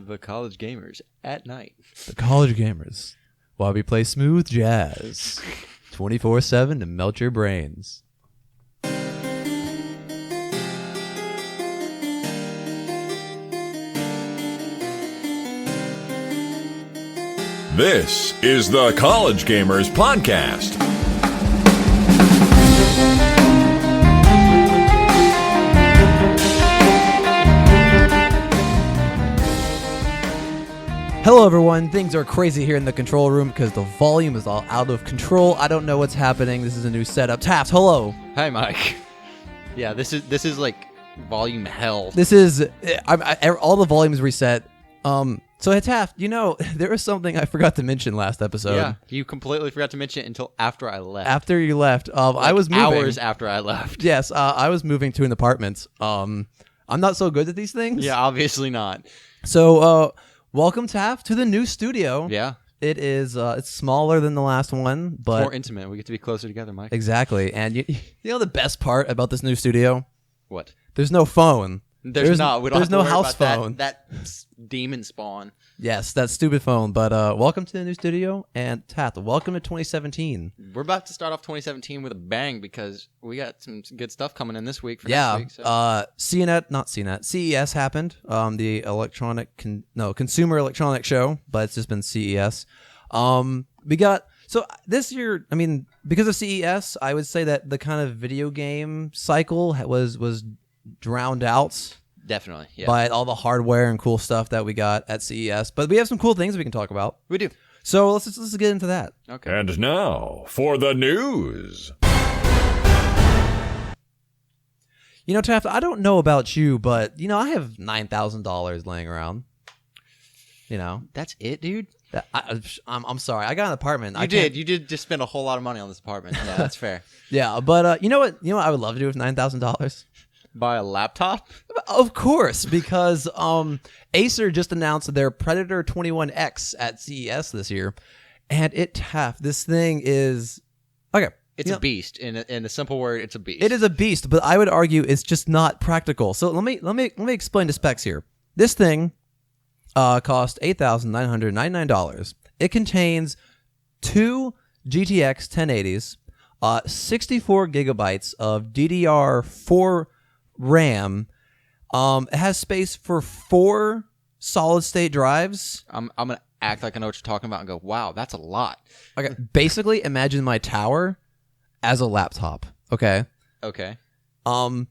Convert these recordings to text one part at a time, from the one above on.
The college gamers at night. The college gamers, while we play smooth jazz 24/7 to melt your brains. This is the College Gamers Podcast. Hello everyone, things are crazy here in the control room because the volume is all out of control. I don't know what's happening. This is a new setup. Taft, hello. Hi, Mike. Yeah, this is like volume hell. This is all the volumes reset. So hey, Taft, you know, there was something I forgot to mention last episode. Yeah, you completely forgot to mention it until after I left. After you left, I was moving. Hours after I left. Yes, I was moving to an apartment. I'm not so good at these things. Yeah, obviously not. So, welcome, Taft, to the new studio. Yeah. It is, it's smaller than the last one, but... It's more intimate. We get to be closer together, Mike. Exactly. And you know the best part about this new studio? What? There's no phone. There's not. We don't there's have to no worry house about phone. That demon spawn. Yes, that stupid phone. But welcome to the new studio, and Taft, welcome to 2017. We're about to start off 2017 with a bang because we got some good stuff coming in this week for next week. So. CES happened. The Consumer Electronic Show, but it's just been CES. We got this year. I mean, because of CES, I would say that the kind of video game cycle was drowned out. Definitely, yeah. By all the hardware and cool stuff that we got at CES. But we have some cool things we can talk about. We do. So let's get into that. Okay. And now for the news. You know, Taft, I don't know about you, but, you know, I have $9,000 laying around. You know. That's it, dude? I'm sorry. I got an apartment. You did just spend a whole lot of money on this apartment. Yeah, that's fair. Yeah, but you know what? You know what I would love to do with $9,000? Buy a laptop? Of course, because Acer just announced their Predator 21X at CES this year, and this thing is okay. It's a beast. In a simple word, it's a beast. It is a beast, but I would argue it's just not practical. So let me explain the specs here. This thing cost $8,999. It contains two GTX 1080s, 64 gigabytes of DDR4 RAM. It has space for 4 solid-state drives. I'm gonna act like I know what you're talking about and go, wow, that's a lot. Okay, basically imagine my tower as a laptop. Okay. Okay. And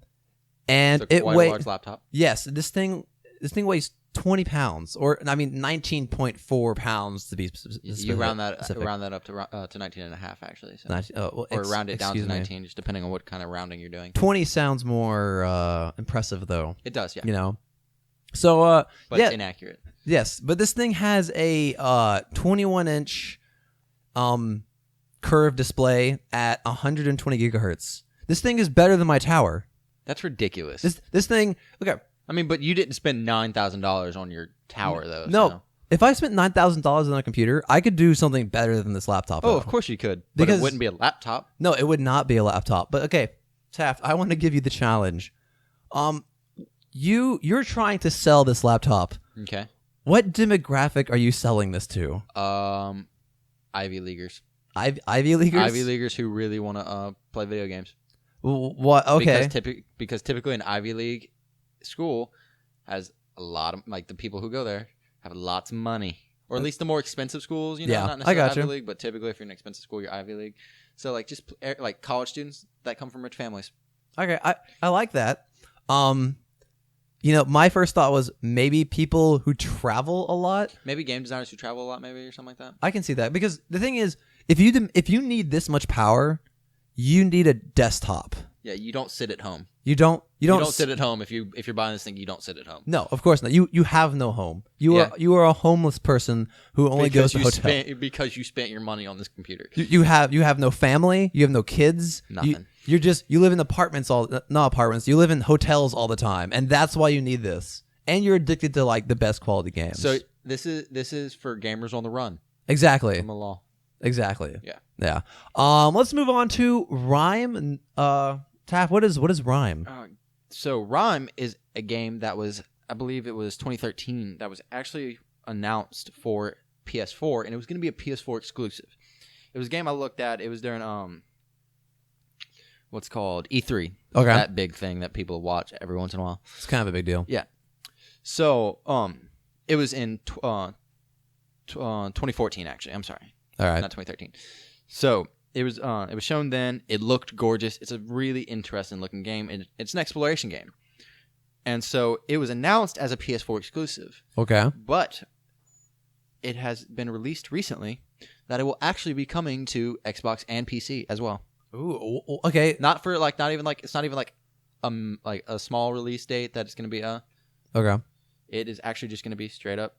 so it weighs a large laptop. Yes, this thing weighs 20 pounds, or I mean 19.4 pounds to be specific. You round that up to 19 and a half, actually. So. Or round it down to 19, just depending on what kind of rounding you're doing. 20 sounds more impressive, though. It does, yeah. You know. So, but it's inaccurate. Yes, but this thing has a 21-inch curved display at 120 gigahertz. This thing is better than my tower. That's ridiculous. This thing, okay. I mean, but you didn't spend $9,000 on your tower, though. No. So. If I spent $9,000 on a computer, I could do something better than this laptop. Oh, of course you could. But it wouldn't be a laptop. No, it would not be a laptop. But okay, Taft, I want to give you the challenge. You're trying to sell this laptop. Okay. What demographic are you selling this to? Ivy Leaguers. Ivy Leaguers? Ivy Leaguers who really want to play video games. What? Okay. Because typically an Ivy League school has a lot of, like, the people who go there have lots of money, or at least the more expensive schools, you know, not necessarily Ivy League, but typically if you're in an expensive school, you're Ivy League. So like just like college students that come from rich families. Okay, I like that. You know, my first thought was maybe people who travel a lot. Maybe game designers who travel a lot, maybe, or something like that. I can see that, because the thing is, if you need this much power, you need a desktop. Yeah, you don't sit at home. You don't sit at home if you're buying this thing. You don't sit at home. No, of course not. You have no home. You are a homeless person who only goes to hotel because you spent your money on this computer. You have no family. You have no kids. Nothing. You live in apartments not apartments. You live in hotels all the time, and that's why you need this. And you're addicted to like the best quality games. So this is for gamers on the run. Exactly. From the law. Exactly. Yeah. Let's move on to Rime. Taff, what is Rime? So Rime is a game that was I believe it was 2013, that was actually announced for PS4, and it was going to be a PS4 exclusive. It was a game I looked at. It was during what's called E3. Okay. That big thing that people watch every once in a while. It's kind of a big deal. Yeah. So it was in 2014 actually. I'm sorry. All right. Not 2013. So it was shown then. It looked gorgeous. It's a really interesting looking game. It's an exploration game. And so it was announced as a PS4 exclusive. Okay. But it has been released recently that it will actually be coming to Xbox and PC as well. Ooh, okay. It's not even like a small release date that it's going to be Okay. It is actually just going to be straight up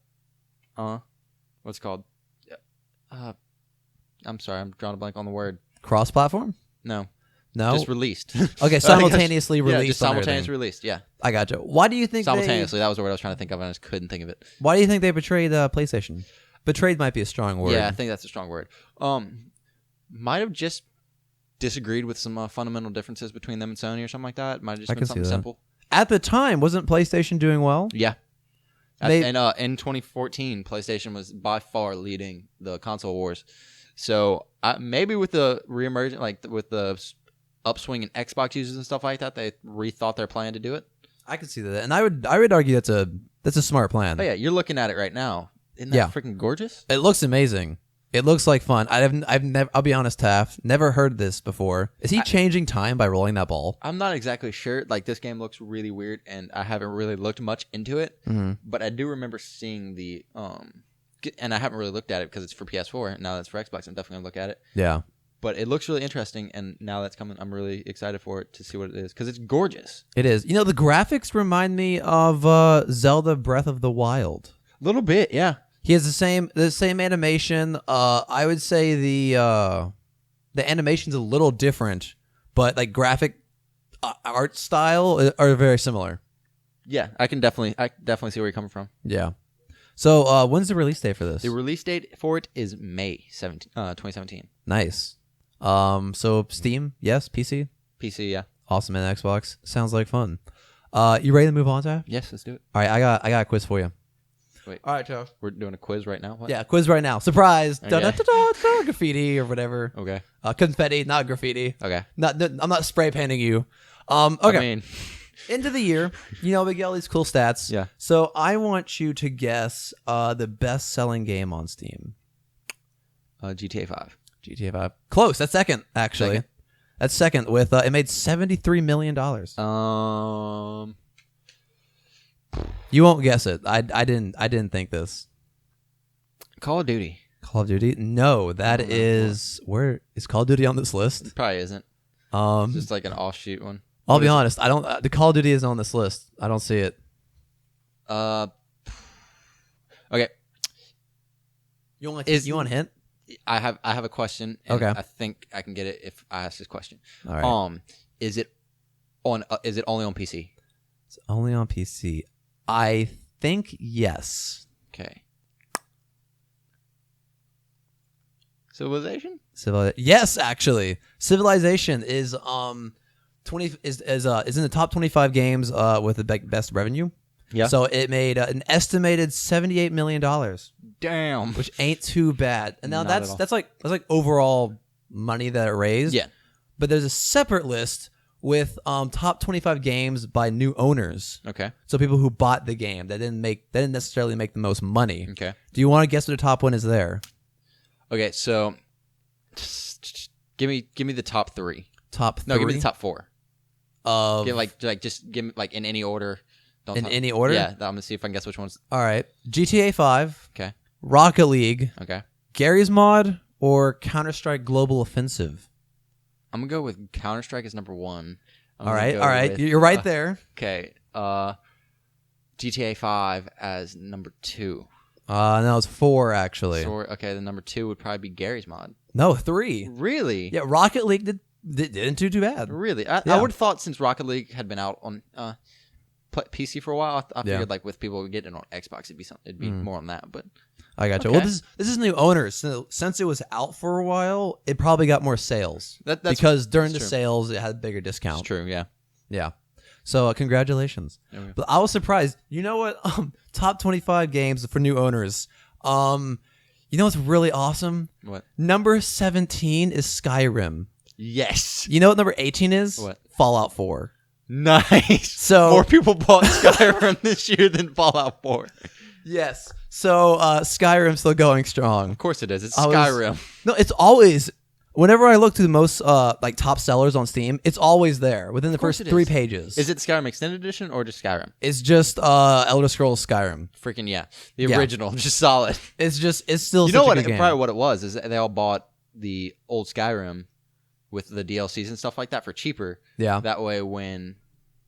what's it called? I'm sorry, I'm drawing a blank on the word. Cross-platform? No. Just released. Okay, simultaneously released. Yeah, just simultaneously released. Yeah. I gotcha. Why do you think simultaneously? That was the word I was trying to think of, and I just couldn't think of it. Why do you think they betrayed PlayStation? Betrayed might be a strong word. Yeah, I think that's a strong word. Might have just disagreed with some fundamental differences between them and Sony or something like that. Might have just been something simple. At the time, wasn't PlayStation doing well? Yeah. And in 2014, PlayStation was by far leading the console wars. So maybe with the reemergent, like with the upswing in Xbox users and stuff like that, they rethought their plan to do it. I could see that, and I would argue that's a smart plan. But yeah, you're looking at it right now. Isn't that freaking gorgeous? It looks amazing. It looks like fun. I've never. I'll be honest, Taff. Never heard this before. Is he changing time by rolling that ball? I'm not exactly sure. Like, this game looks really weird, and I haven't really looked much into it. Mm-hmm. But I do remember seeing the and I haven't really looked at it because it's for PS4. Now that's for Xbox. I'm definitely gonna look at it. Yeah. But it looks really interesting, and now that's coming, I'm really excited for it to see what it is because it's gorgeous. It is. You know, the graphics remind me of Zelda Breath of the Wild. A little bit, yeah. He has the same animation. I would say the animation's a little different, but like graphic art style are very similar. Yeah, I definitely see where you're coming from. Yeah. So when's the release date for this? The release date for it is May 2017. Nice. So Steam, yes. PC, yeah. Awesome, and Xbox. Sounds like fun. You ready to move on, Taff? Yes, let's do it. All right, I got a quiz for you. Wait. All right, Taff. We're doing a quiz right now? What? Yeah, quiz right now. Surprise. Okay. Da-da-da-da, graffiti or whatever. Okay. Confetti, not graffiti. Okay. I'm not spray painting you. Okay. I mean, end of the year, we get all these cool stats. Yeah. So I want you to guess the best-selling game on Steam. GTA 5. GTA 5. Close. That's second, actually. Second? That's second with it made $73 million. You won't guess it. I didn't think this. Call of Duty. Call of Duty? No, that is where is Call of Duty on this list? It probably isn't. Just like an offshoot one. I'll be honest. I don't. The Call of Duty isn't on this list. I don't see it. Okay. You want a hint? I have a question. And Okay. I think I can get it if I ask this question. All right. Is it only on PC? It's only on PC. I think yes. Okay. Civilization? Yes, actually. Civilization is is in the top 25 games with the best revenue. Yeah. So it made an estimated $78 million. Damn. Which ain't too bad. And now Not that's like overall money that it raised. Yeah. But there's a separate list with top 25 games by new owners. Okay. So people who bought the game that didn't necessarily make the most money. Okay. Do you want to guess what the top one is there? Okay, so give me the top 3. Top 3? No, give me the top 4. Just give me like in any order. Any order? Yeah, I'm gonna see if I can guess which ones. All right. GTA 5. Okay. Rocket League. Okay. Garry's Mod or Counter-Strike Global Offensive? I'm gonna go with Counter-Strike as number 1. All right. You're right there. Okay. GTA 5 as number 2. No, it's 4 actually. So, okay, the number 2 would probably be Garry's Mod. No, 3. Really? Yeah, Rocket League didn't do too bad. Really? Yeah. I would have thought since Rocket League had been out on PC for a while, I figured like with people getting it on Xbox, it'd be more on that. But I got you. Okay. Well, this is new owners. So since it was out for a while, it probably got more sales. Because during the sales, it had a bigger discount. It's true. Yeah. Yeah. So congratulations. But I was surprised. You know what? Top 25 games for new owners. You know what's really awesome? What? Number 17 is Skyrim. Yes. You know what number 18 is? What? Fallout 4. Nice. So more people bought Skyrim this year than Fallout 4. Yes. So Skyrim's still going strong. Of course it is. It's Skyrim. No, it's always. Whenever I look to the most like top sellers on Steam, it's always there within the first 3 pages. Is it Skyrim Extended Edition or just Skyrim? It's just Elder Scrolls Skyrim. Freaking yeah, the original, just solid. It's still. You know such what? a good game. Probably what it was is that they all bought the old Skyrim with the DLCs and stuff like that for cheaper. Yeah. That way, when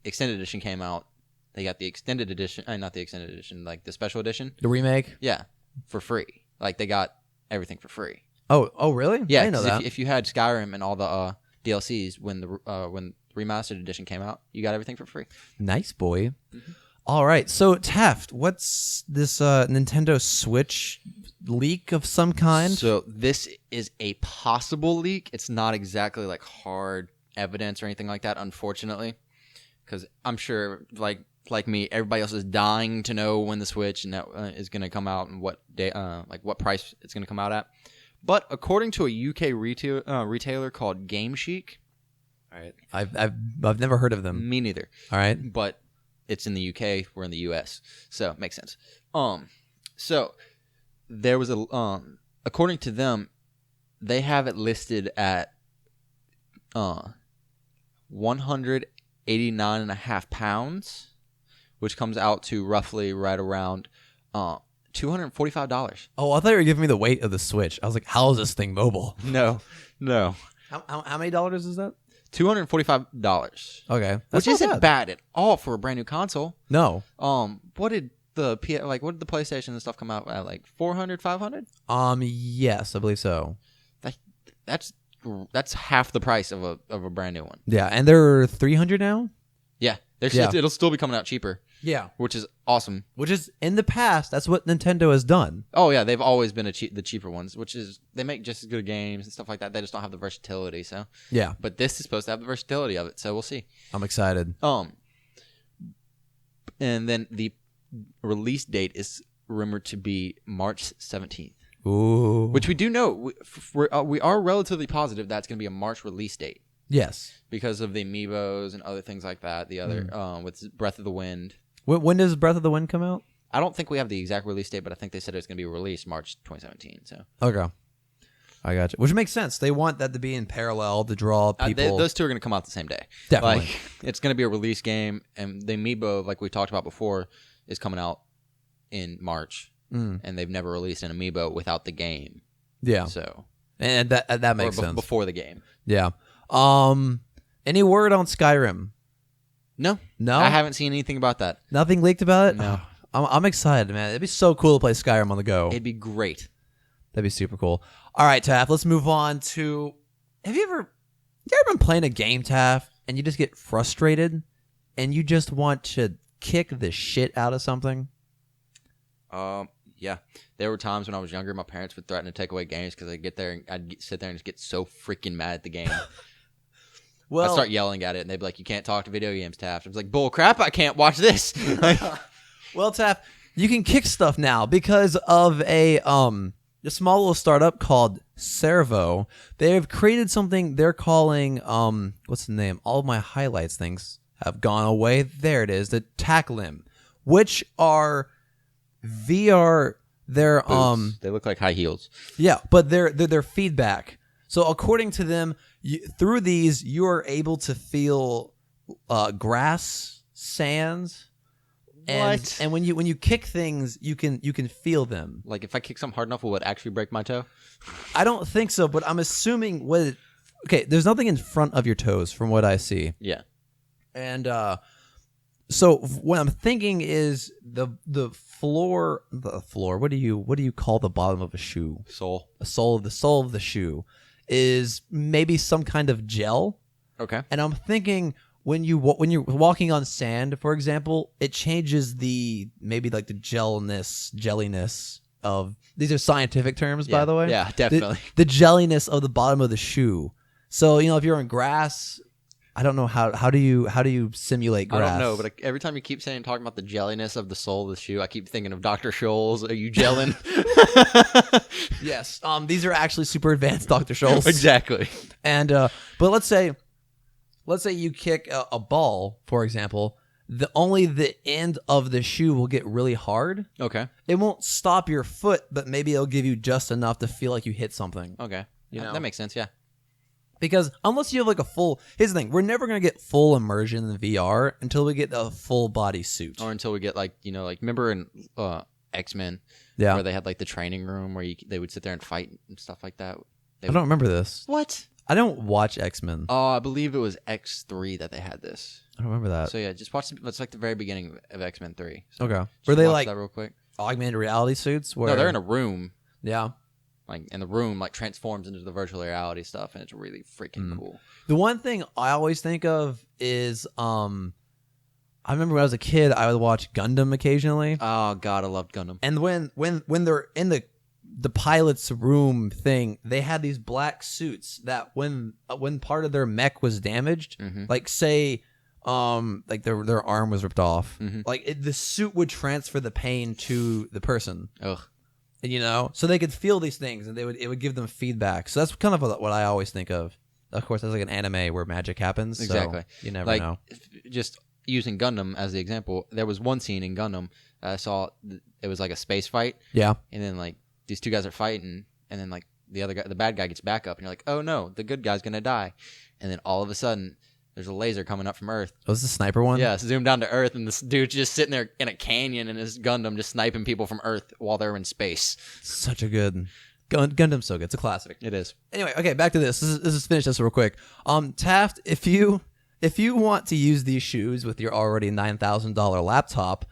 Extended Edition came out, they got the Extended Edition, not the Extended Edition, like the Special Edition. The remake. Yeah, for free. Like they got everything for free. Oh, really? Yeah, I didn't know that. If you had Skyrim and all the DLCs when the remastered edition came out, you got everything for free. Nice boy. Mm-hmm. All right, so Taft, what's this Nintendo Switch leak of some kind? So this is a possible leak. It's not exactly like hard evidence or anything like that, unfortunately, because I'm sure like me, everybody else is dying to know when the Switch is going to come out and what day, like what price it's going to come out at. But according to a UK retailer called Game Chic, all right, I've never heard of them. Me neither. All right, but it's in the UK. We're in the US, so it makes sense. So there was according to them, they have it listed at 189.5 pounds, which comes out to roughly right around $245. Oh, I thought you were giving me the weight of the Switch. I was like, how is this thing mobile? No. How many dollars is that? $245. Okay, which isn't bad at all for a brand new console. No. What did the PlayStation and stuff come out at? Like 400, 500? Yes, I believe so. That's half the price of a brand new one. Yeah, and they're 300 now. Yeah, it'll still be coming out cheaper. Yeah, which is awesome. Which is in the past, that's what Nintendo has done. Oh yeah, they've always been the cheaper ones, which is they make just as good games and stuff like that. They just don't have the versatility. So yeah, but this is supposed to have the versatility of it. So we'll see. I'm excited. And then the release date is rumored to be March 17th. Ooh, which we do know we are relatively positive that's going to be a March release date. Yes, because of the amiibos and other things like that. The other with Breath of the Wind. When does Breath of the Wind come out? I don't think we have the exact release date, but I think they said it's going to be released March 2017. So okay, I got you. Which makes sense. They want that to be in parallel to draw people. Those two are going to come out the same day. Definitely, like it's going to be a release game, and the amiibo, like we talked about before, is coming out in March, and they've never released an amiibo without the game. Yeah. So and that makes sense before the game. Yeah. Any word on Skyrim? No, I haven't seen anything about that. Nothing leaked about it. No, I'm excited, man. It'd be so cool to play Skyrim on the go. It'd be great. That'd be super cool. All right, Taff. Let's move on to. Have you ever been playing a game, Taff, and you just get frustrated, and you just want to kick the shit out of something? Yeah. There were times when I was younger, my parents would threaten to take away games because I'd get there and I'd sit there and just get so freaking mad at the game. Well, I'd start yelling at it, and they'd be like, "You can't talk to video games, Taft." I was like, "Bull crap! I can't watch this." Well, Taft, you can kick stuff now because of a small little startup called Servo. They have created something they're calling what's the name? All of my highlights things have gone away. There it is, the TACLIM, which are VR. They're Boots. They look like high heels. Yeah, but they're feedback. So according to them, through these, you are able to feel grass, sands, and when you kick things, you can feel them. Like if I kick something hard enough, will it actually break my toe? I don't think so, but I'm assuming okay, there's nothing in front of your toes from what I see. Yeah, and so what I'm thinking is the floor. What do you call the bottom of a shoe? Sole. The sole of the shoe is maybe some kind of gel. Okay. And I'm thinking when you're walking on sand, for example, it changes maybe like the jelliness of, these are scientific terms, by the way. Yeah, definitely. The jelliness of the bottom of the shoe. So, if you're on grass, I don't know how do you simulate grass? I don't know, but every time you keep talking about the jelliness of the sole of the shoe, I keep thinking of Dr. Scholl's. Are you gelling? Yes. These are actually super advanced Dr. Scholl's. Exactly. And but let's say you kick a ball, for example. Only the end of the shoe will get really hard. Okay. It won't stop your foot, but maybe it'll give you just enough to feel like you hit something. Okay. You know? That makes sense, yeah. Because unless you have like a full... Here's the thing. We're never going to get full immersion in VR until we get a full body suit. Or until we get like, remember in X-Men where they had like the training room where they would sit there and fight and stuff like that? I don't remember this. What? I don't watch X-Men. Oh, I believe it was X3 that they had this. I don't remember that. So yeah, just watch. It's like the very beginning of X-Men 3. So okay. Were they like that real quick? Augmented reality suits? No, they're in a room. Yeah. Like, and the room like transforms into the virtual reality stuff, and it's really freaking cool. The one thing I always think of is, I remember when I was a kid, I would watch Gundam occasionally. Oh God, I loved Gundam. And when they're in the pilot's room thing, they had these black suits that when part of their mech was damaged, like say, like their arm was ripped off, like the suit would transfer the pain to the person. Ugh. So they could feel these things, and it would give them feedback. So that's kind of what I always think of. Of course, there's like an anime where magic happens. Exactly. So you never know. Just using Gundam as the example, there was one scene in Gundam I saw. It was like a space fight. Yeah. And then like these two guys are fighting, and then like the other guy, the bad guy, gets back up, and you're like, oh no, the good guy's gonna die. And then all of a sudden, there's a laser coming up from Earth. Was this the sniper one? Yeah, zoom down to Earth, and this dude's just sitting there in a canyon in his Gundam, just sniping people from Earth while they're in space. Such a good Gundam's so good. It's a classic. It is. Anyway, okay, back to this. This is finish this real quick. Taft, if you want to use these shoes with your already $9,000 laptop,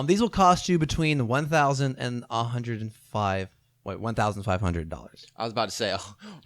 these will cost you between $1,000 and $1,500. I was about to say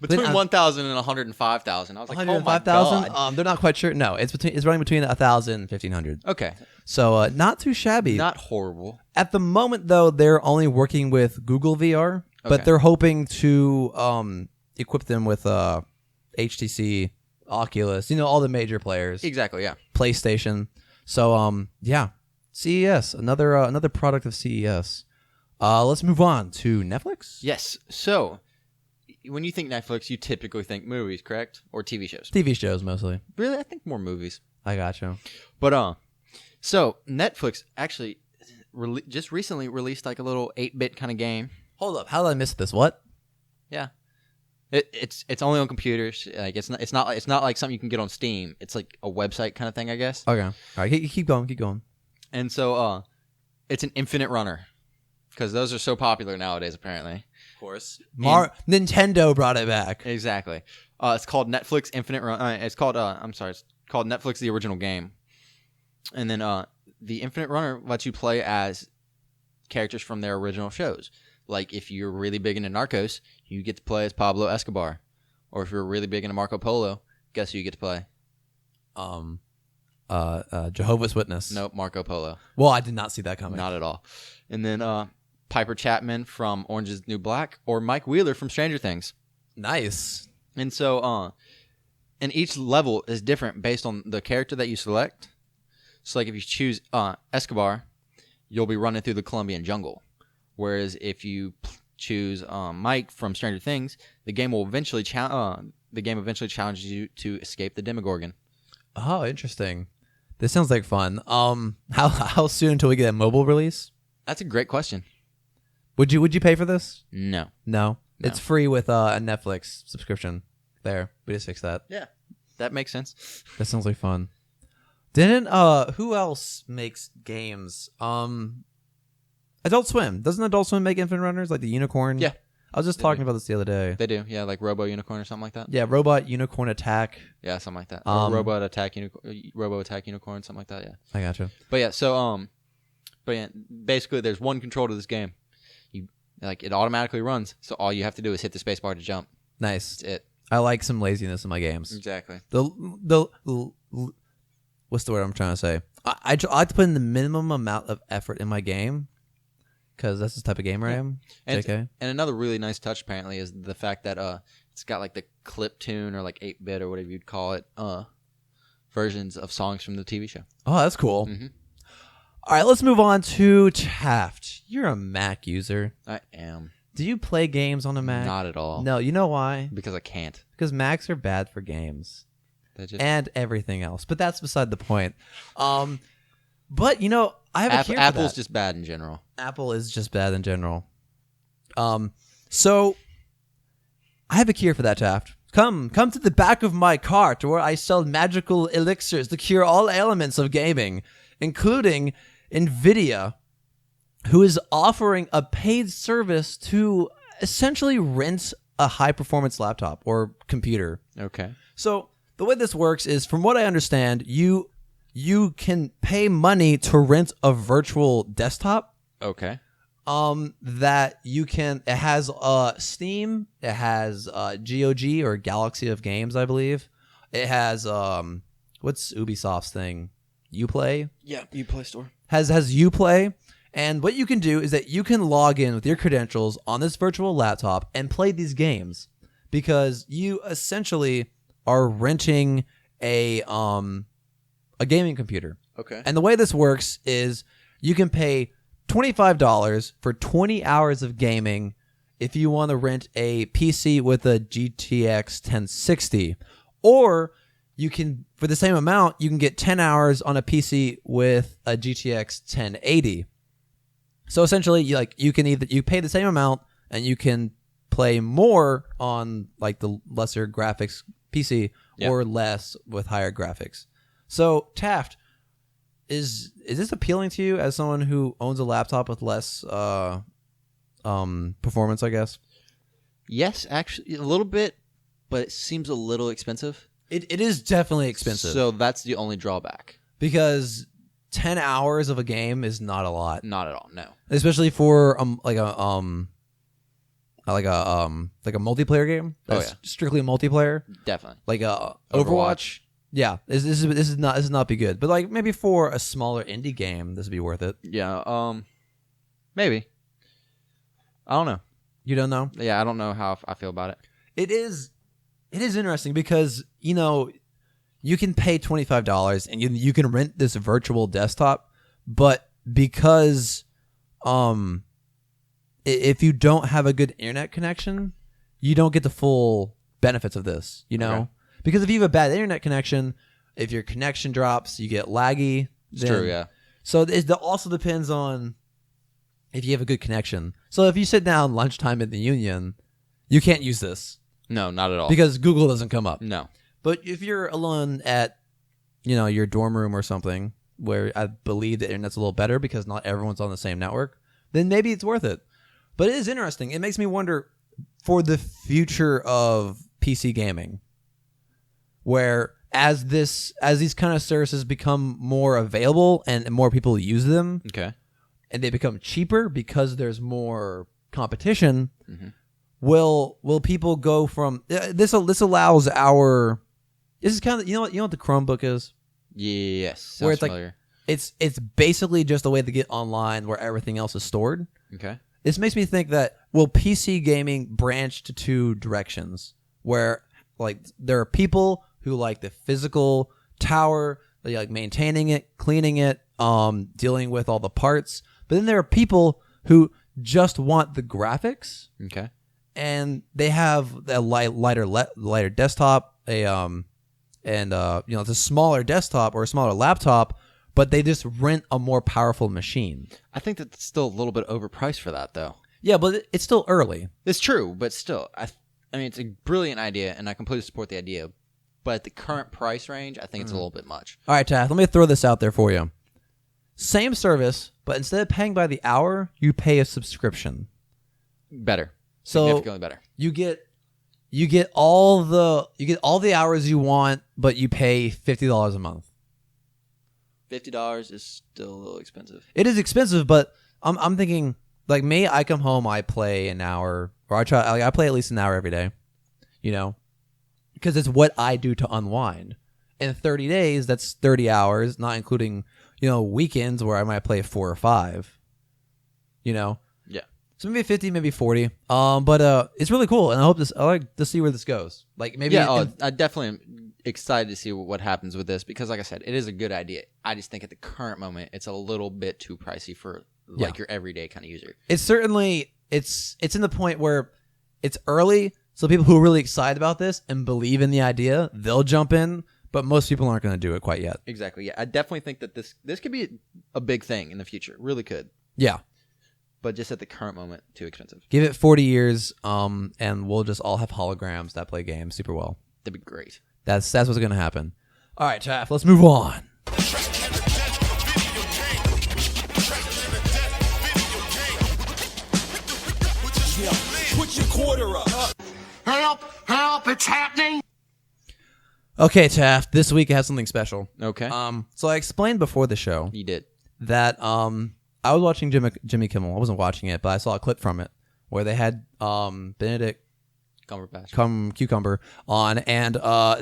between $1,000 and $105,000. I was like, oh my God. They're not quite sure. No, it's running between $1,000 and $1,500. Okay, so not too shabby. not horrible. At the moment, though, they're only working with Google VR, but they're hoping to equip them with HTC, Oculus, all the major players. Exactly, yeah. PlayStation. So yeah, CES, another product of CES. Let's move on to Netflix. Yes. So, when you think Netflix, you typically think movies, correct? Or TV shows? TV shows mostly. Really? I think more movies. I gotcha. But, so Netflix actually just recently released like a little 8-bit kind of game. Hold up. How did I miss this? What? Yeah. It's only on computers. Like it's not like something you can get on Steam. It's like a website kind of thing, I guess. Okay. All right. Keep going. And so, it's an infinite runner. Because those are so popular nowadays, apparently. Of course. Nintendo brought it back. Exactly. It's called Netflix Infinite Run. It's called Netflix The Original Game. And then the Infinite Runner lets you play as characters from their original shows. Like if you're really big into Narcos, you get to play as Pablo Escobar. Or if you're really big into Marco Polo, guess who you get to play? Jehovah's Witness. Nope, Marco Polo. Well, I did not see that coming. Not at all. And then Piper Chapman from Orange is the New Black, or Mike Wheeler from Stranger Things. Nice. And so, and each level is different based on the character that you select. So, like if you choose Escobar, you'll be running through the Colombian jungle. Whereas if you choose Mike from Stranger Things, the game will eventually challenges you to escape the Demogorgon. Oh, interesting. This sounds like fun. How soon until we get a mobile release? That's a great question. Would you pay for this? No. It's free with a Netflix subscription. There, we just fixed that. Yeah, that makes sense. That sounds like fun. Didn't who else makes games? Adult Swim. Doesn't Adult Swim make Infinite Runners like the Unicorn? Yeah. I was just talking about this the other day. They do, yeah, like Robo Unicorn or something like that. Yeah, Robot Unicorn Attack. Yeah, something like that. Or Robo Attack Unicorn, something like that. Yeah. I gotcha. But yeah, so basically, there's one control to this game. It automatically runs, so all you have to do is hit the space bar to jump. Nice. That's it. I like some laziness in my games. Exactly. What's the word I'm trying to say? I like to put in the minimum amount of effort in my game because that's the type of gamer I am. And another really nice touch apparently is the fact that it's got like the clip tune or like 8-bit or whatever you'd call it versions of songs from the TV show. Oh, that's cool. Mm-hmm. All right, let's move on to Taft. You're a Mac user. I am. Do you play games on a Mac? Not at all. No, you know why? Because I can't. Because Macs are bad for games. Just... and everything else. But that's beside the point. But, you know, I have a cure for that. Apple's just bad in general. Apple is just bad in general. So I have a cure for that, Taft. Come to the back of my cart where I sell magical elixirs to cure all ailments of gaming, including Nvidia, who is offering a paid service to essentially rent a high-performance laptop or computer. Okay. So the way this works is, from what I understand, you can pay money to rent a virtual desktop. Okay. That you can. It has Steam. It has GOG or Galaxy of Games, I believe. It has what's Ubisoft's thing? Uplay. Yeah, Uplay Store has Uplay. And what you can do is that you can log in with your credentials on this virtual laptop and play these games, because you essentially are renting a gaming computer. Okay. And the way this works is you can pay $25 for 20 hours of gaming if you want to rent a PC with a GTX 1060, or you can, for the same amount, you can get 10 hours on a PC with a GTX 1080. So essentially, you can you pay the same amount and you can play more on like the lesser graphics PC, or less with higher graphics. So Taft, is this appealing to you as someone who owns a laptop with less performance, I guess? Yes, actually a little bit, but it seems a little expensive. It is definitely expensive. So that's the only drawback. Because 10 hours of a game is not a lot. Not at all, no. Especially for like a multiplayer game. That's strictly a multiplayer. Definitely. Like Overwatch. Yeah, this is not be good. But like maybe for a smaller indie game, this would be worth it. Yeah, maybe. I don't know. You don't know? Yeah, I don't know how I feel about it. It is interesting because, you know, you can pay $25 and you can rent this virtual desktop, but because if you don't have a good internet connection, you don't get the full benefits of this, you know? Okay. Because if you have a bad internet connection, if your connection drops, you get laggy. It's true, yeah. So it also depends on if you have a good connection. So if you sit down lunchtime at the Union, you can't use this. No, not at all. Because Google doesn't come up. No. But if you're alone at, you know, your dorm room or something, where I believe the internet's a little better because not everyone's on the same network, then maybe it's worth it. But it is interesting. It makes me wonder for the future of PC gaming, where as these kind of services become more available and more people use them, okay, and they become cheaper because there's more competition, mm-hmm. will people go from this allows our, this is kind of, you know what the Chromebook is? Yes, sounds where it's familiar. Like it's basically just a way to get online where everything else is stored. Okay. This makes me think that will PC gaming branch to two directions, where like there are people who like the physical tower, they like maintaining it, cleaning it, dealing with all the parts. But then there are people who just want the graphics. Okay. And they have a lighter desktop, it's a smaller desktop or a smaller laptop, but they just rent a more powerful machine. I think that's still a little bit overpriced for that, though. Yeah, but it's still early. It's true, but still, I mean, it's a brilliant idea, and I completely support the idea. But at the current price range, I think it's a little bit much. All right, Tath, let me throw this out there for you. Same service, but instead of paying by the hour, you pay a subscription. Better. So significantly better. You get all the hours you want, but you pay $50 a month. $50 is still a little expensive. It is expensive, but I'm thinking, like me, I come home, I play an hour, or I play at least an hour every day, you know, because it's what I do to unwind. In 30 days, that's 30 hours, not including, you know, weekends where I might play 4 or 5, you know. Yeah. So maybe 50, maybe 40. But it's really cool, and I like to see where this goes. Like maybe. Yeah. I definitely am excited to see what happens with this because, like I said, it is a good idea. I just think at the current moment, it's a little bit too pricey for like your everyday kind of user. It's certainly it's in the point where it's early, so people who are really excited about this and believe in the idea, they'll jump in. But most people aren't going to do it quite yet. Exactly. Yeah, I definitely think that this could be a big thing in the future. Really could. Yeah. But just at the current moment, too expensive. Give it 40 years, and we'll just all have holograms that play games super well. That'd be great. That's what's going to happen. All right, Taff, let's move on. Put your quarter up. Help, it's happening. Okay, Taft, this week I have something special. Okay. So I explained before the show You did. that I was watching Jimmy Kimmel. I wasn't watching it, but I saw a clip from it where they had Benedict Cucumber on, and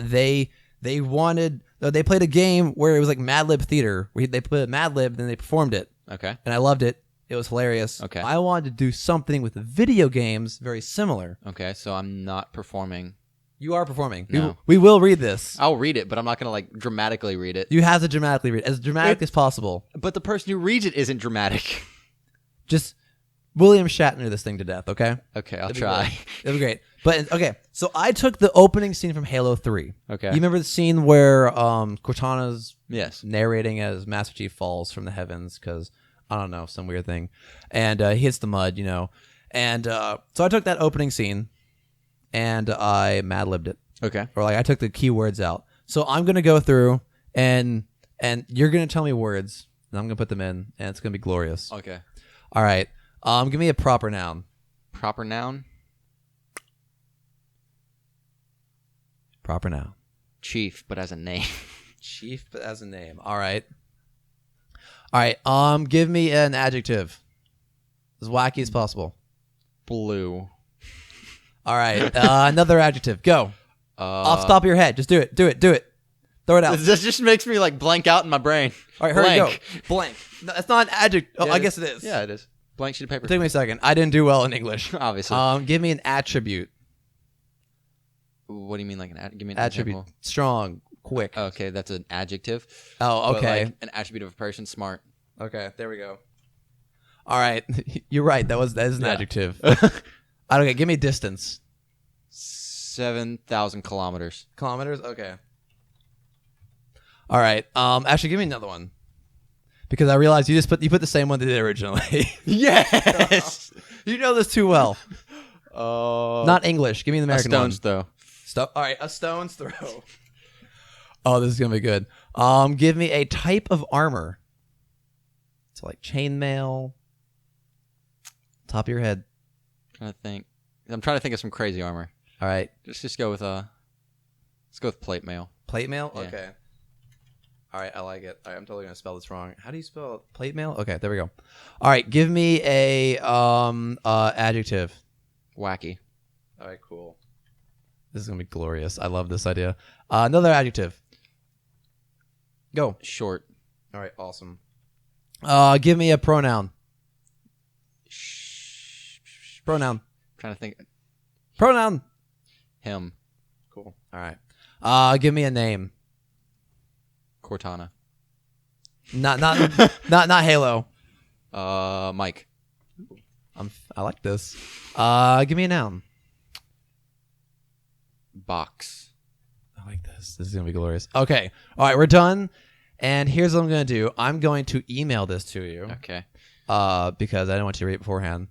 they played a game where it was like Madlib theater. Where they put Madlib, then they performed it. Okay. And I loved it. It was hilarious. Okay. I wanted to do something with the video games very similar. Okay, so I'm not performing. You are performing. No. We will read this. I'll read it, but I'm not going to like dramatically read it. You have to dramatically read it, as dramatic as possible. But the person who reads it isn't dramatic. Just William Shatner this thing to death, okay? Okay, I'll try. It'll be great. But, okay, so I took the opening scene from Halo 3. Okay. You remember the scene where Cortana's Yes. narrating as Master Chief falls from the heavens because, I don't know, some weird thing. And he hits the mud, you know. And so I took that opening scene and I Madlibbed it. Okay. Or like I took the keywords out. So I'm going to go through and you're going to tell me words and I'm going to put them in and it's going to be glorious. Okay. All right. Give me a proper noun. Proper noun? Proper noun. Chief, but as a name. Chief, but as a name. All right. All right. Give me an adjective. As wacky as possible. Blue. All right. Another adjective. Go. Off the top of your head. Just do it. Do it. Do it. Throw it out. This just makes me like blank out in my brain. All right. Hurry. Blank. Go. Blank. No, that's not an adjective. Oh, Yeah, I guess it is. Yeah, it is. Blank sheet of paper. Take me a second. I didn't do well in English. Obviously. Give me an attribute. What do you mean, like give me an Attribute. example? Strong. Quick. Okay, that's an adjective. Oh, But, okay. like, an attribute of a person, smart. Okay. There we go. All right. You're right. That is an Yeah. adjective. Okay. Give me distance. 7,000 kilometers. Kilometers? Okay. All right. Actually, give me another one. Because I realized you put the same one they did originally. Yes. You know this too well. Not Not English. Give me the American stone's throw. one. All right. A stone's throw. Oh, this is going to be good. Give me a type of armor. So like chainmail. Top of your head. I'm trying to think of some crazy armor. All right. Just go with let's go with plate mail. Plate mail? Yeah. Okay. All right, I like it. All right, I'm totally going to spell this wrong. How do you spell plate mail? Okay, there we go. All right, give me a adjective. Wacky. All right, cool. This is going to be glorious. I love this idea. Another adjective. Go. Short. All right, awesome. Give me a pronoun. Pronoun. Trying to think. Pronoun. Him. Cool. All right. Give me a name. Cortana. Not Halo. Mike. I like this. Give me a noun. Box. I like this. This is gonna be glorious. Okay. All right, we're done. And here's what I'm gonna do. I'm going to email this to you. Okay. Because I didn't want you to read it beforehand.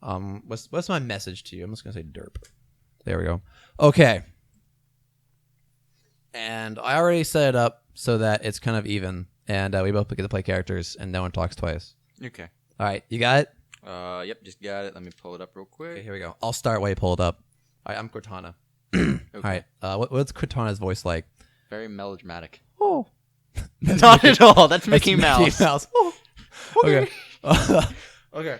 What's my message to you? I'm just gonna say derp. There we go. Okay. And I already set it up so that it's kind of even, and we both get to play characters, and no one talks twice. Okay. All right, you got it? Yep, just got it. Let me pull it up real quick. Okay, here we go. I'll start while you pull it up. All right, I'm Cortana. All right, what's Cortana's voice like? Very melodramatic. Oh. Not at all. That's Mickey Mouse. Mickey Mouse. Oh. Okay. Okay.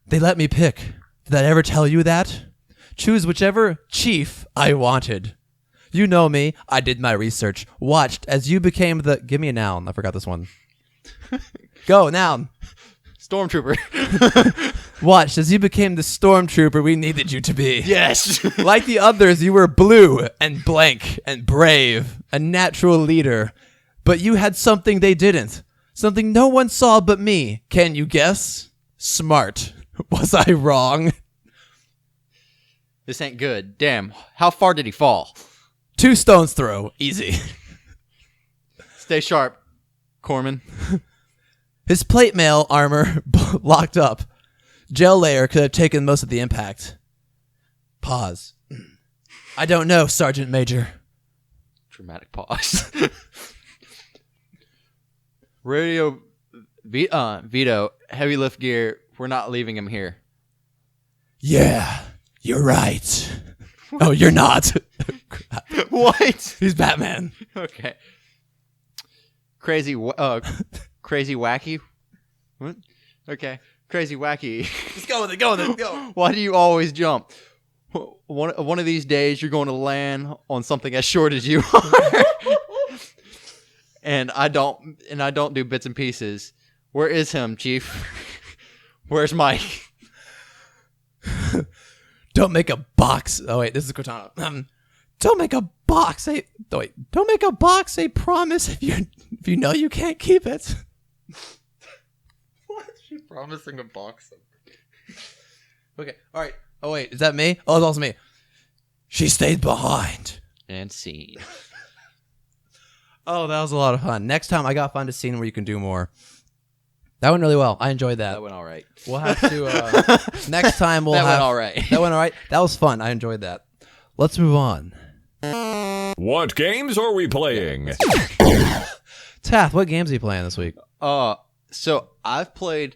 They let me pick. Did I ever tell you that? Choose whichever chief I wanted. You know me. I did my research. Watched as you became the... Give me a noun. I forgot this one. Go, noun. Stormtrooper. Watch as you became the stormtrooper we needed you to be. Yes. Like the others, you were blue and blank and brave, a natural leader. But you had something they didn't. Something no one saw but me. Can you guess? Smart. Was I wrong? This ain't good. Damn. How far did he fall? 2 stones throw. Easy. Stay sharp, Corman. His plate mail armor locked up. Gel layer could have taken most of the impact. Pause. I don't know, Sergeant Major. Dramatic pause. Radio Vito, heavy lift gear. We're not leaving him here. Yeah, you're right. Oh, you're not. What? He's Batman. Okay. Crazy wacky. What? Okay. Crazy wacky. Just go with it. Go with it. Go. Why do you always jump? One of these days you're going to land on something as short as you are. And I don't do bits and pieces. Where is him, Chief? Where's Mike? Don't make a box. Oh wait, this is Cortana. Don't make a box. Don't make a box. A promise if you know you can't keep it. What? She's promising a box. Okay. All right. Oh wait, is that me? Oh, it's also me. She stayed behind. And scene. Oh, that was a lot of fun. Next time I gotta find a scene where you can do more. That went really well. I enjoyed that. That went all right. We'll have to next time we'll That have went all right. That went all right. That was fun. I enjoyed that. Let's move on. What games are we playing? Tath, what games are you playing this week? So I've played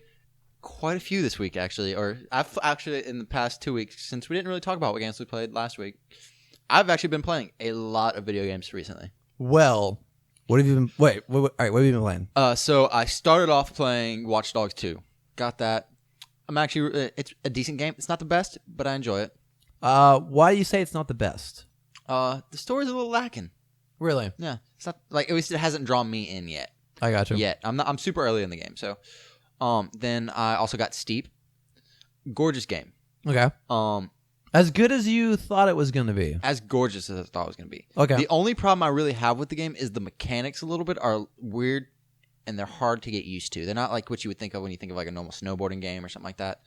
quite a few this week, actually. Or I've actually, in the past 2 weeks, since we didn't really talk about what games we played last week, I've actually been playing a lot of video games recently. Well, what have you been... Wait, all right, what have you been playing? So I started off playing Watch Dogs 2. Got that. I'm actually... it's a decent game. It's not the best, but I enjoy it. Why do you say it's not the best? The story's a little lacking. Really? Yeah. It's not... Like, at least it hasn't drawn me in yet. I got you. Yet. I'm super early in the game, so... Then I also got Steep. Gorgeous game. Okay. As good as you thought it was going to be. As gorgeous as I thought it was going to be. Okay. The only problem I really have with the game is the mechanics a little bit are weird and they're hard to get used to. They're not like what you would think of when you think of like a normal snowboarding game or something like that.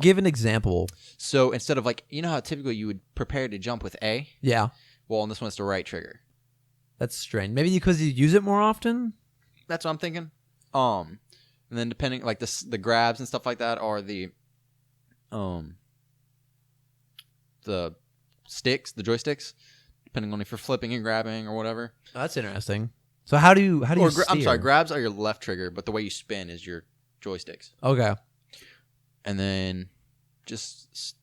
Give an example. So instead of like, you know how typically you would prepare to jump with A? Yeah. Well, on this one it's the right trigger. That's strange. Maybe because you use it more often? That's what I'm thinking. And then depending, like the grabs and stuff like that are the sticks, the joysticks, depending on if you're flipping and grabbing or whatever. Oh, that's interesting. So how do you steer? I'm sorry, grabs are your left trigger, but the way you spin is your joysticks. Okay. And then just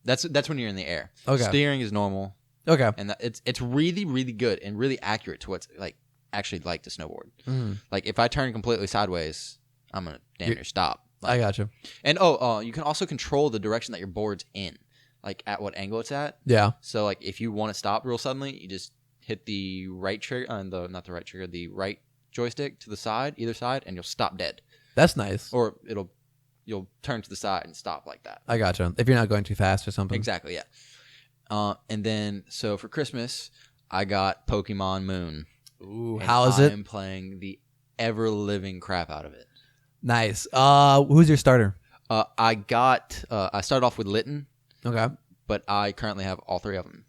that's when you're in the air. Okay. Steering is normal. Okay. And it's really, really good and really accurate to what's like actually like to snowboard. Mm-hmm. Like if I turn completely sideways, I'm gonna damn near stop. Like, I got you. And you can also control the direction that your board's in, like at what angle it's at. Yeah. So like if you want to stop real suddenly, you just hit the right trigger, not the right trigger, the right joystick to the side, either side, and you'll stop dead. That's nice. Or you'll turn to the side and stop like that. I got you. If you're not going too fast or something. Exactly. Yeah. And then so for Christmas, I got Pokemon Moon. Ooh, how is it? I'm playing the ever living crap out of it. Nice. Who's your starter? I started off with Litten. Okay. But I currently have all 3 of them.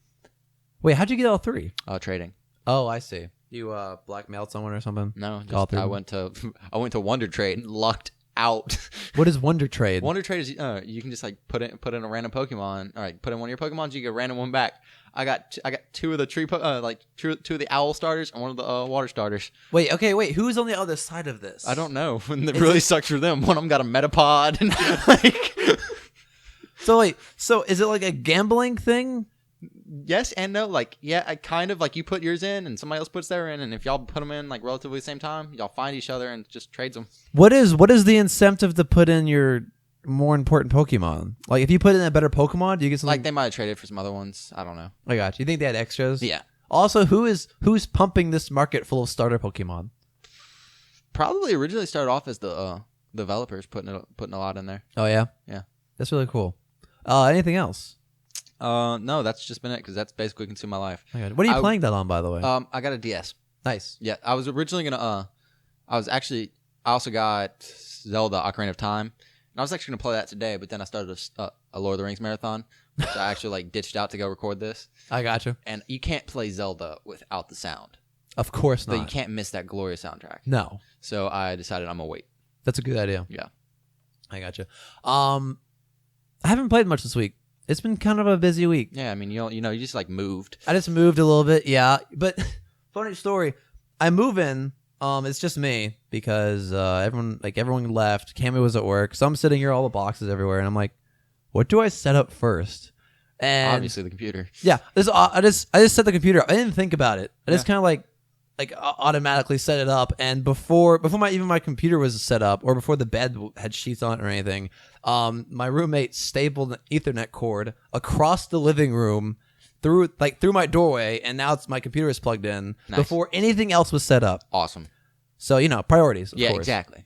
Wait, how'd you get all 3? Trading. Oh, I see. You blackmailed someone or something? No, all 3. I went to Wonder Trade and lucked out. What is Wonder Trade? Wonder Trade is you can just like put in a random Pokemon. All right, put in one of your Pokemons, you get a random one back. I got 2 of the tree, two of the owl starters and one of the water starters. Wait, who's on the other side of this? I don't know. It really sucks for them. One of them got a Metapod and like. So is it like a gambling thing? Yes and no. Like, yeah, I kind of like you put yours in and somebody else puts their in, and if y'all put them in like relatively the same time, y'all find each other and just trades them. What is the incentive to put in your more important Pokemon? Like, if you put in a better Pokemon, do you get something? Like, they might have traded for some other ones. I don't know. I got you. You think they had extras? Yeah. Also, who's pumping this market full of starter Pokemon? Probably originally started off as the developers putting a lot in there. Oh yeah, Yeah. That's really cool. Anything else? No, that's just been it because that's basically consumed my life. What are you playing that on, by the way? I got a DS. Nice. Yeah, I was originally gonna. I also got Zelda: Ocarina of Time, and I was actually gonna play that today, but then I started a Lord of the Rings marathon, which I actually ditched out to go record this. I got you. And you can't play Zelda without the sound. Of course not. But you can't miss that glorious soundtrack. No. So I decided I'm gonna wait. That's a good idea. Yeah. I got you. I haven't played much this week. It's been kind of a busy week. Yeah, I mean, you just like moved. I just moved a little bit, yeah. But funny story, I move in. It's just me because everyone left. Cammy was at work, so I'm sitting here, all the boxes everywhere, and I'm like, what do I set up first? And obviously the computer. Yeah, I just set the computer up. I didn't think about it. I just kind of like automatically set it up, and before my computer was set up, or before the bed had sheets on it or anything, my roommate stapled an Ethernet cord across the living room through my doorway, and now my computer is plugged in before anything else was set up. Awesome. So priorities. Of course. Exactly.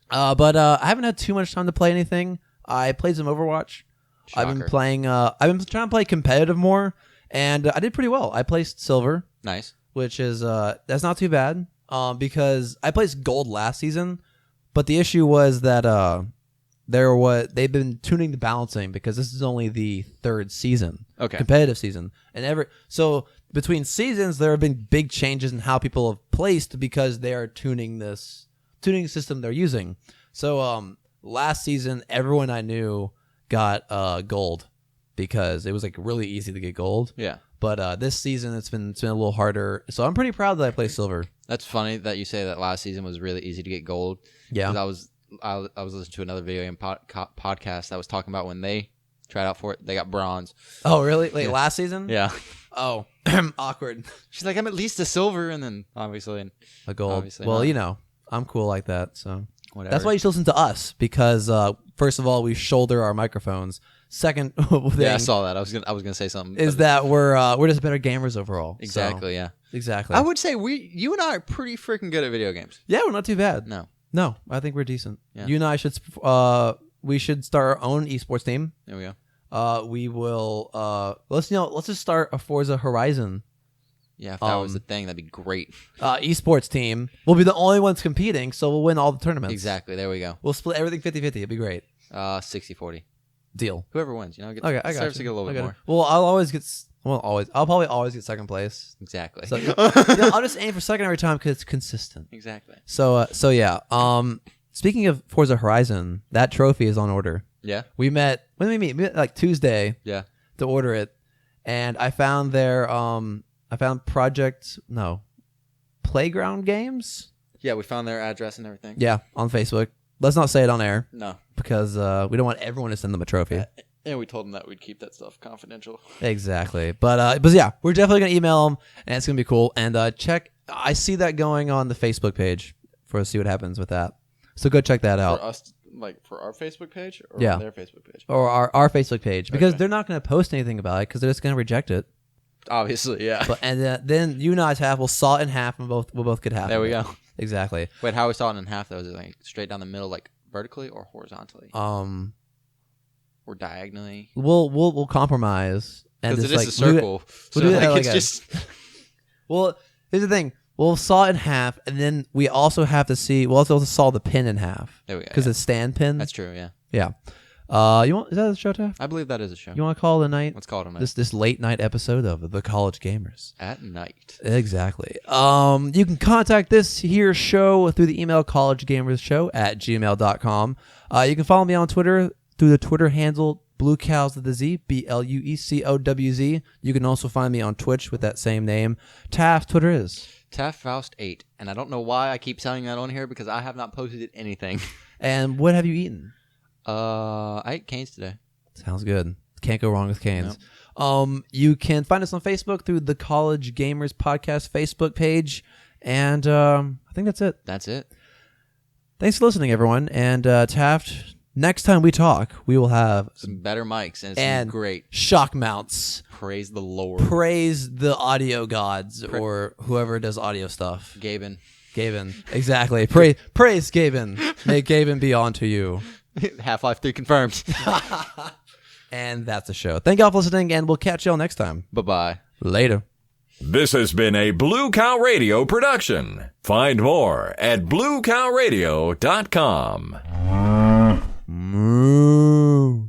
But I haven't had too much time to play anything. I played some Overwatch. Shocker. I've been playing. I've been trying to play competitive more, and I did pretty well. I placed silver. Nice. Which is that's not too bad. Because I placed gold last season, but the issue was that they've been tuning the balancing because this is only the third season, competitive season, and so between seasons there have been big changes in how people have placed because they are tuning system they're using. So last season everyone I knew got gold because it was like really easy to get gold. Yeah. But this season it's been a little harder. So I'm pretty proud that I played silver. That's funny that you say that last season was really easy to get gold. Yeah. Because I was listening to another video game podcast that was talking about when they tried out for it, they got bronze. Oh, really? Like last season? Yeah. Oh, awkward. She's like, I'm at least a silver, and then obviously a gold. Obviously well, not. I'm cool like that. So whatever. That's why you should listen to us because first of all, we shoulder our microphones. Second thing, yeah, I saw that. I was gonna say something. Is that we're just better gamers overall. Exactly. So, yeah. Exactly. I would say you and I are pretty freaking good at video games. Yeah, we're not too bad. No, I think we're decent. Yeah. You and I should we should start our own esports team. There we go. We will let's just start a Forza Horizon. Yeah, if that was the thing, that'd be great. Esports team. We'll be the only ones competing, so we'll win all the tournaments. Exactly. There we go. We'll split everything 50-50. It'd be great. 60-40. Deal. Whoever wins, okay, I got to get a little bit more. Well, I'll probably always get second place. Exactly. So, I'll just aim for second every time because it's consistent. Exactly. So yeah. Speaking of Forza Horizon, that trophy is on order. Yeah. We met. When did we meet? We met like Tuesday. Yeah. To order it, and I found Playground Games. Yeah, we found their address and everything. Yeah, on Facebook. Let's not say it on air. No. Because we don't want everyone to send them a trophy. And we told them that we'd keep that stuff confidential. Exactly. But yeah, we're definitely going to email them, and it's going to be cool. And I see that going on the Facebook page for us to see what happens with that. So go check that out. For us, for our Facebook page? Or yeah. Their Facebook page? Or our Facebook page. Because they're not going to post anything about it because they're just going to reject it. Obviously, yeah. And then you and I's half, we'll saw it in half, and we'll both get half. There we go. Exactly. Wait, how we saw it in half though? Is it like straight down the middle, like vertically or horizontally? Or diagonally? We'll compromise. Because it is a circle. We'll do that it's just. Well, here's the thing. We'll saw it in half, and then we also have to see. We'll also saw the pin in half. There we go. Because it's stand pin. That's true. Yeah. Yeah. Is that a show, Taff? I believe that is a show. You want to call it a night? Let's call it a night. This late night episode of The College Gamers. At night. Exactly. You can contact this here show through the email collegegamershow@gmail.com. You can follow me on Twitter through the Twitter handle Blue Cows with the Z, BLUECOWZ. You can also find me on Twitch with that same name. Taff's Twitter is TaffFaust8. And I don't know why I keep saying that on here because I have not posted anything. And what have you eaten? I ate Canes today. Sounds good. Can't go wrong with Canes. Nope. You can find us on Facebook through the College Gamers Podcast Facebook page. And I think that's it. That's it. Thanks for listening, everyone. And Taft, next time we talk, we will have some better mics and great shock mounts. Praise the Lord. Praise the audio gods or whoever does audio stuff. Gaben. Gaben. Exactly. Praise Gaben. May Gaben be on to you. Half-Life 3 confirmed. And that's the show. Thank y'all for listening, and we'll catch y'all next time. Bye-bye. Later. This has been a Blue Cow Radio production. Find more at bluecowradio.com. Moo.